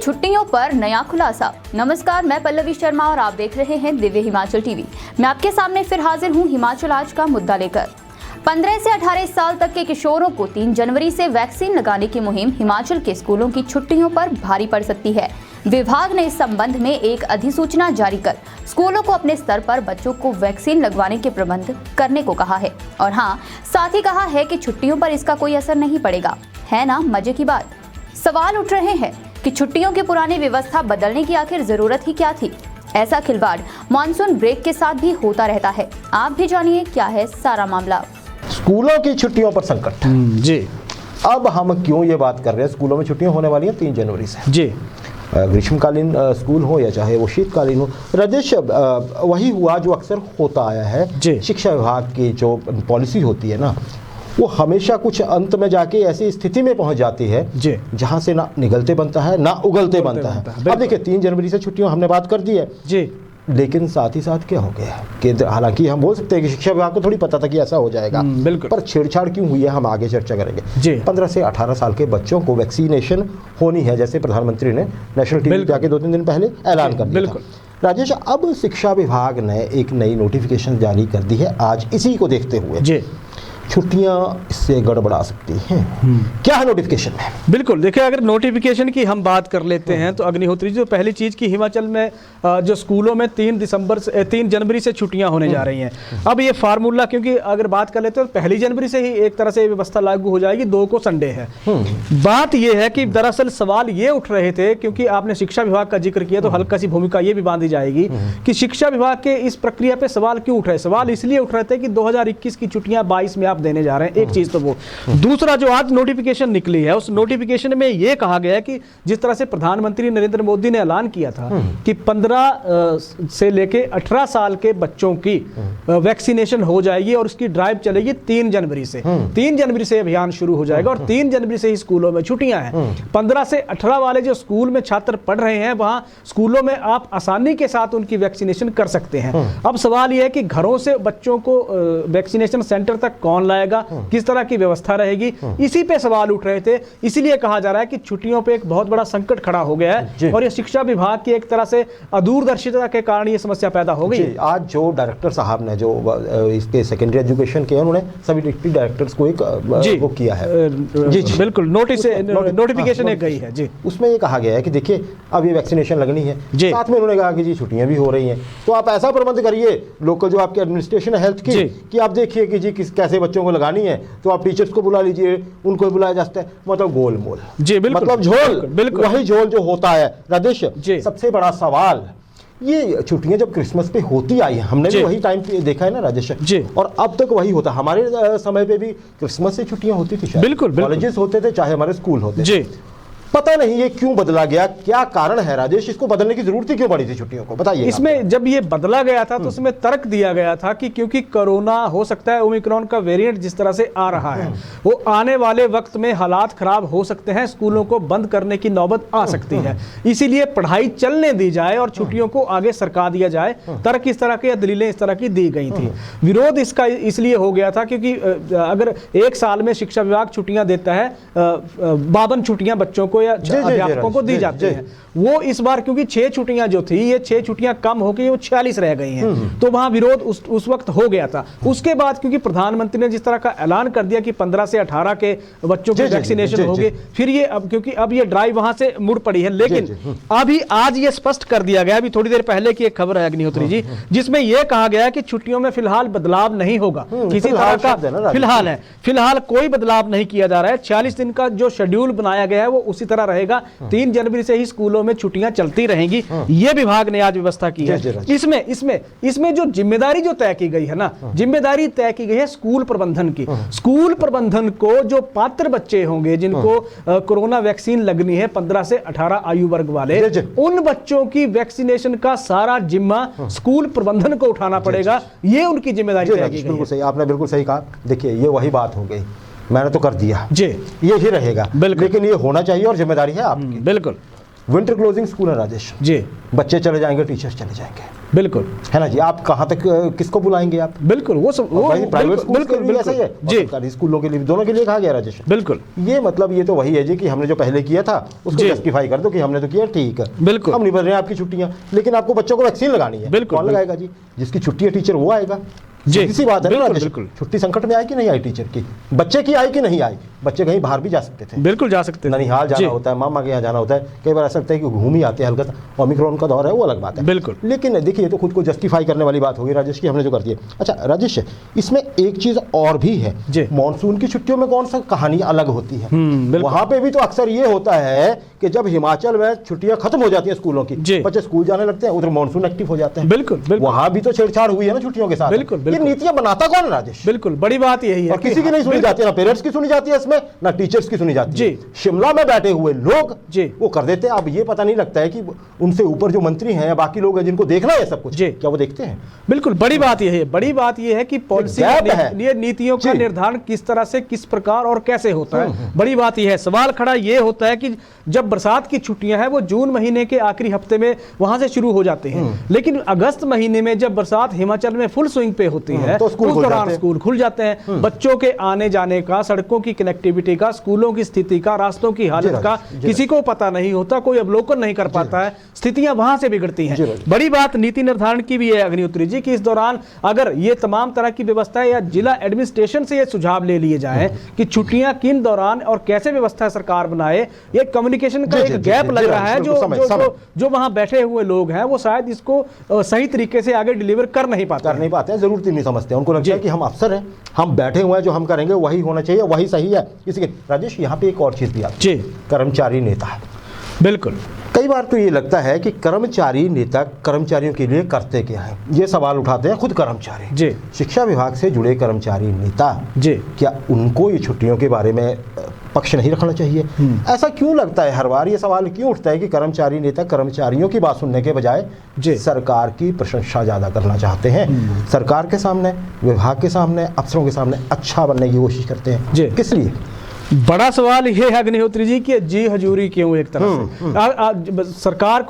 छुट्टियों पर नया खुलासा। नमस्कार, मैं पल्लवी शर्मा और आप देख रहे हैं दिव्य हिमाचल टीवी। मैं आपके सामने फिर हाजिर हूं हिमाचल आज का मुद्दा लेकर। 15 से 18 साल तक के किशोरों को 3 जनवरी से वैक्सीन लगाने की मुहिम हिमाचल के स्कूलों की छुट्टियों पर भारी पड़ सकती है। विभाग ने इस संबंध में एक अधिसूचना जारी कर स्कूलों को अपने स्तर पर बच्चों को वैक्सीन लगवाने के प्रबंध करने को कहा है और हाँ, साथ ही कहा है कि छुट्टियों पर इसका कोई असर नहीं पड़ेगा। है ना मजे की बात। सवाल उठ रहे हैं कि छुट्टियों की पुरानी व्यवस्था बदलने की आखिर जरूरत ही क्या थी। ऐसा खिलवाड़ मानसून ब्रेक के साथ भी होता रहता है। आप भी जानिए क्या है सारा मामला। स्कूलों की छुट्टियों पर संकट जी। अब हम क्यों ये बात कर रहे हैं? स्कूलों में छुट्टियां होने वाली हैं 3 जनवरी से जी। ग्रीष्मकालीन स्कूल हो या चाहे वो शीतकालीन हो। राजेश, वही हुआ जो अक्सर होता आया है। शिक्षा विभाग की जो पॉलिसी होती है ना, वो हमेशा कुछ अंत में जाके ऐसी स्थिति में पहुंच जाती है जहां से ना निगलते बनता है ना उगलते बनता है। अब देखिए 3 जनवरी से छुट्टियों हमने बात कर दी है जी, लेकिन साथ ही साथ क्या हो गया है कि हालांकि हम बोल सकते हैं कि शिक्षा विभाग को थोड़ी पता था कि ऐसा हो जाएगा, पर छेड़छाड़ क्यों हुई है हम आगे चर्चा करेंगे। 15 से 18 साल के बच्चों को वैक्सीनेशन होनी है, जैसे प्रधानमंत्री ने नेशनल टीवी पे आके 2-3 दिन पहले ऐलान कर दिया था। राजेश, अब शिक्षा विभाग ने एक नई नोटिफिकेशन जारी कर दी है। आज इसी को देखते हुए छुट्टियां इससे गड़बड़ा सकती हैं। क्या है नोटिफिकेशन में? बिल्कुल, देखिए अगर नोटिफिकेशन की हम बात कर लेते हैं तो अग्निहोत्री जी, पहली चीज कि हिमाचल में जो स्कूलों में 3 जनवरी से छुट्टियां होने जा रही हैं। अब ये फार्मूला, क्योंकि अगर बात कर लेते हैं तो 1 जनवरी से ही एक तरह से व्यवस्था लागू हो जाएगी। 2 को संडे है। बात ये है कि दरअसल सवाल ये उठ रहे थे, क्योंकि आपने शिक्षा विभाग का जिक्र किया तो हल्का सी भूमिका ये भी बांधी जाएगी कि शिक्षा विभाग के इस प्रक्रिया पे सवाल क्यों उठ रहे। सवाल इसलिए उठ रहे थे कि 2021 की छुट्टियां 22 में देने जा रहे हैं। एक चीज तो वो। दूसरा, जो आज नोटिफिकेशन निकली है, उस नोटिफिकेशन में यह कहा गया है कि जिस तरह से प्रधानमंत्री नरेंद्र मोदी ने ऐलान किया था कि 15 से लेके 18 साल के बच्चों की वैक्सीनेशन हो जाएगी और उसकी ड्राइव चलेगी 3 जनवरी से। 3 जनवरी से अभियान शुरू हो जाएगा और 3 जनवरी से ही स्कूलों में छुट्टियां हैं। 15 से 18 वाले जो स्कूल में छात्र पढ़ रहे हैं, वहां स्कूलों में आप आसानी के साथ उनकी वैक्सीनेशन कर सकते हैं। अब सवाल यह है कि घरों से बच्चों को वैक्सीनेशन सेंटर तक कौन लाएगा, किस तरह की व्यवस्था रहेगी, इसी पे सवाल उठ रहे थे। इसीलिए कहा जा रहा है कि छुट्टियों पे एक बहुत बड़ा संकट खड़ा हो गया है और ये शिक्षा विभाग की एक तरह से अदूरदर्शिता के कारण ये समस्या पैदा हो गई। आज जो डायरेक्टर साहब ने जो इसके सेकेंडरी एजुकेशन के, उन्होंने सभी डिप्टी डायरेक्टर्स को एक वो किया है। जी बिल्कुल, नोटिफिकेशन एक गई है जी। उसमें ये कहा गया है कि देखिए अब ये वैक्सीनेशन लगनी है, साथ में उन्होंने कहा कि जी छुट्टियां भी हो रही हैं, तो आप ऐसा प्रबंध करिए लोकल जो आपकी एडमिनिस्ट्रेशन है हेल्थ की, कि आप देखिए कि जी कैसे बच्चों को लगानी है, तो आप टीचर्स को बुला लीजिए, उनको बुलाया जाता है। मतलब गोलमोल जी, बिल्कुल, मतलब झोल, बिल्कुल वही झोल जो होता है। राजेश, सबसे बड़ा सवाल ये छुट्टियां जब क्रिसमस पे होती आई है, हमने भी वही टाइम पे देखा है ना राजेश, और अब तक वही होता। हमारे समय पे भी क्रिसमस से छुट्टियां होती थी, बिल्कुल कॉलेजेस होते थे, चाहे हमारे स्कूल होते थे। पता नहीं ये क्यों बदला गया, क्या कारण है राजेश? इसको बदलने की जरूरत क्यों पड़ी थी छुट्टियों को, बताइए। इसमें जब ये बदला गया था तो उसमें तर्क दिया गया था कि क्योंकि कोरोना हो सकता है, ओमिक्रॉन का वेरिएंट जिस तरह से आ रहा है, वो आने वाले वक्त में हालात खराब हो सकते हैं, स्कूलों को बंद करने की नौबत आ सकती है, इसीलिए पढ़ाई चलने दी जाए और छुट्टियों को आगे सरका दिया जाए। तर्क इस तरह के, दलीलें इस तरह की दी गई थी। विरोध इसका इसलिए हो गया था क्योंकि अगर एक साल में शिक्षा विभाग छुट्टियां देता है, 52 छुट्टियां बच्चों को या अध्यापकों को दी जाती है, वो इस बार क्योंकि 6 छुट्टियां जो थी, ये 6 छुट्टियां कम हो गई, वो 46 रह गई हैं, तो वहां विरोध उस वक्त हो गया था। उसके बाद क्योंकि प्रधानमंत्री ने जिस तरह का ऐलान कर दिया कि 15 से 18 के बच्चों की वैक्सीनेशन होगी, फिर ये क्योंकि अब ये ड्राइव वहां से मुड़ पड़ी है। लेकिन अभी आज ये स्पष्ट कर दिया गया, अभी थोड़ी देर पहले की एक खबर है अग्निहोत्री जी, जिसमें यह कहा गया है कि छुट्टियों में फिलहाल बदलाव नहीं होगा, किसी तरह का फिलहाल कोई बदलाव नहीं किया जा रहा है। 40 दिन का जो शेड्यूल बनाया गया है वो उसी तरह रहेगा। 3 जनवरी से ही स्कूलों में छुट्टियां चलती रहेंगी, ये विभाग ने आज व्यवस्था की है। इसमें जो जिम्मेदारी जो तय की गई है ना, जिम्मेदारी तय की गई है स्कूल प्रबंधन की। स्कूल प्रबंधन को जो पात्र बच्चे होंगे जिनको कोरोना वैक्सीन लगनी है, 15 से 18 आयु वर्ग वाले, उन बच्चों की वैक्सीनेशन का सारा जिम्मा स्कूल प्रबंधन को उठाना पड़ेगा। ये उनकी जिम्मेदारी तय की गई है। आपने बिल्कुल सही कहा। देखिए ये वही बात हो गई, मैंने तो कर दिया जी, ये ही रहेगा, लेकिन ये होना चाहिए और जिम्मेदारी है आपकी। बिल्कुल। विंटर क्लोजिंग स्कूल है राजेश जी, बच्चे चले जाएंगे, टीचर्स चले जाएंगे, बिल्कुल है ना जी। आप कहाँ तक किसको बुलाएंगे आप? बिल्कुल वो सब वो प्राइवेट स्कूल के लिए ऐसा ही है, जी, सरकारी स्कूलों के लिए, दोनों के लिए कहा गया राजेश। बिल्कुल ये मतलब ये तो वही है जी कि हमने जो पहले किया था उसको जस्टिफाई कर दो कि हमने तो किया, ठीक है, बिल्कुल हम नहीं बन रहे हैं आपकी छुट्टियां, लेकिन आपको बच्चों को वैक्सीन लगानी है, बिल्कुल, कौन लगाएगा जी? जिसकी छुट्टी है टीचर वो आएगा। जी, इसी बात है ना बिल्कुल, राजेश। बिल्कुल। छुट्टी संकट में आई कि नहीं आई टीचर की, बच्चे की आई कि नहीं आई? बच्चे कहीं बाहर भी जा सकते थे, बिल्कुल जा सकते हैं, ननिहाल जाना होता है, मामा के यहाँ जाना होता है, कई बार ऐसा लगता है कि घूम ही आते हैं, हल्का सा ओमिक्रॉन का दौर है, वो अलग बात है, बिल्कुल। लेकिन देखिए ये तो खुद को जस्टिफाई करने वाली बात होगी राजेश की हमने जो कर दिया। अच्छा राजेश, इसमें एक चीज और भी है, मानसून की छुट्टियों में कौन सा कहानी अलग होती है, वहां पे भी तो अक्सर ये होता है कि जब हिमाचल में छुट्टियां खत्म हो जाती है स्कूलों की, बच्चे स्कूल जाने लगते हैं, उधर मानसून एक्टिव हो जाते हैं, बिल्कुल, वहां भी तो छेड़छाड़ हुई है ना छुट्टियों के साथ। बिल्कुल, ये नीतियां बनाता कौन है राजेश? बिल्कुल, बड़ी बात यही है, और किसी की नहीं सुनी जाती है, ना पेरेंट्स की सुनी जाती है इसमें, ना टीचर्स की सुनी जाती है। शिमला में बैठे हुए लोग वो कर देते हैं। अब ये पता नहीं लगता है कि उनसे ऊपर जो मंत्री हैं या बाकी लोग हैं जिनको देखना है सब कुछ, क्या वो देखते हैं? बिल्कुल, बड़ी बात यह है, बड़ी बात यह है कि पॉलिसी ये नीतियों का निर्धारण किस तरह से, किस प्रकार और कैसे होता है। बड़ी बात यह है, सवाल खड़ा यह होता है कि जब बरसात की छुट्टियां हैं वो जून महीने के आखिरी हफ्ते में वहां से शुरू हो जाते हैं, लेकिन अगस्त महीने में जब बरसात हिमाचल में फुल स्विंग पे होती है तो उस दौरान स्कूल खुल जाते हैं। बच्चों के आने जाने का, सड़कों की कनेक्टिविटी का, स्कूलों की स्थिति का, रास्तों की हालत का किसी को पता नहीं होता, कोई अवलोकन नहीं कर पाता है, स्थितियां वहां से बिगड़ती हैं। बड़ी बात नीति निर्धारण की भी है अग्निहोत्री जी कि इस दौरान अगर ये तमाम तरह की व्यवस्था या जिला एडमिनिस्ट्रेशन से ये सुझाव ले लिए जाए कि छुट्टियां किन दौरान और कैसे व्यवस्था सरकार बनाए, ये कम्युनिकेशन का एक गैप लग रहा है जो वहां बैठे हुए लोग हैं वो शायद इसको सही तरीके से आगे डिलीवर कर नहीं पाते हैं, जरूरत ही नहीं समझते। उनको लगता है कि हम अफसर हैं, हम बैठे हुए हैं, जो हम करेंगे वही होना चाहिए, वही सही है। इसी के राजेश यहाँ पे एक और चीज भी आती है, कर्मचारी नेता है। बिल्कुल, कई बार तो ये लगता है कि कर्मचारी नेता कर्मचारियों के लिए करते क्या है, ये सवाल उठाते हैं खुद कर्मचारी जी। शिक्षा विभाग से जुड़े कर्मचारी नेता जी, क्या उनको ये छुट्टियों के बारे में पक्ष नहीं रखना चाहिए? ऐसा क्यों लगता है हर बार, ये सवाल क्यों उठता है कि कर्मचारी नेता कर्मचारियों की बात सुनने के बजाय सरकार की प्रशंसा ज्यादा करना चाहते हैं, सरकार के सामने, विभाग के सामने, अफसरों के सामने अच्छा बनने की कोशिश करते हैं, किस लिए? बड़ा सवाल ये है अग्निहोत्री जी कि जी हजूरी क्यों? एक तरह से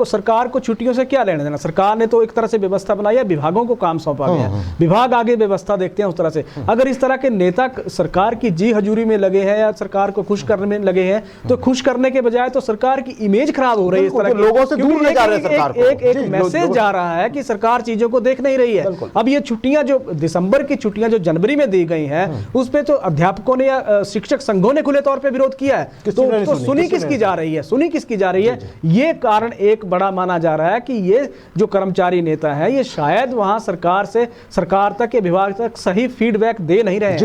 सरकार को छुट्टियों से क्या लेना देना? सरकार ने तो एक तरह से व्यवस्था बनाई है, विभागों को काम सौंपा गया, विभाग आगे व्यवस्था देखते हैं उस तरह से। अगर इस तरह के नेता सरकार की जी हजूरी में लगे हैं या सरकार को खुश करने में लगे हैं, तो खुश करने के बजाय तो सरकार की इमेज खराब हो रही है इस तरह लोगों से दूर ले जा रहे हैं सरकार को। एक मैसेज जा रहा है कि सरकार चीजों को देख नहीं रही है। अब ये छुट्टियां जो दिसंबर की छुट्टियां जो जनवरी में दी गई हैं, उस पर तो अध्यापकों ने या शिक्षक संघों ने खुले तौर पे विरोध किया है, तो सुनी किसकी जा रही है? सुनी किसकी जा रही है? ये कारण एक बड़ा माना जा रहा है कि ये जो कर्मचारी नेता है ये शायद वहां सरकार तक या विभाग तक सही फीडबैक दे नहीं रहे हैं।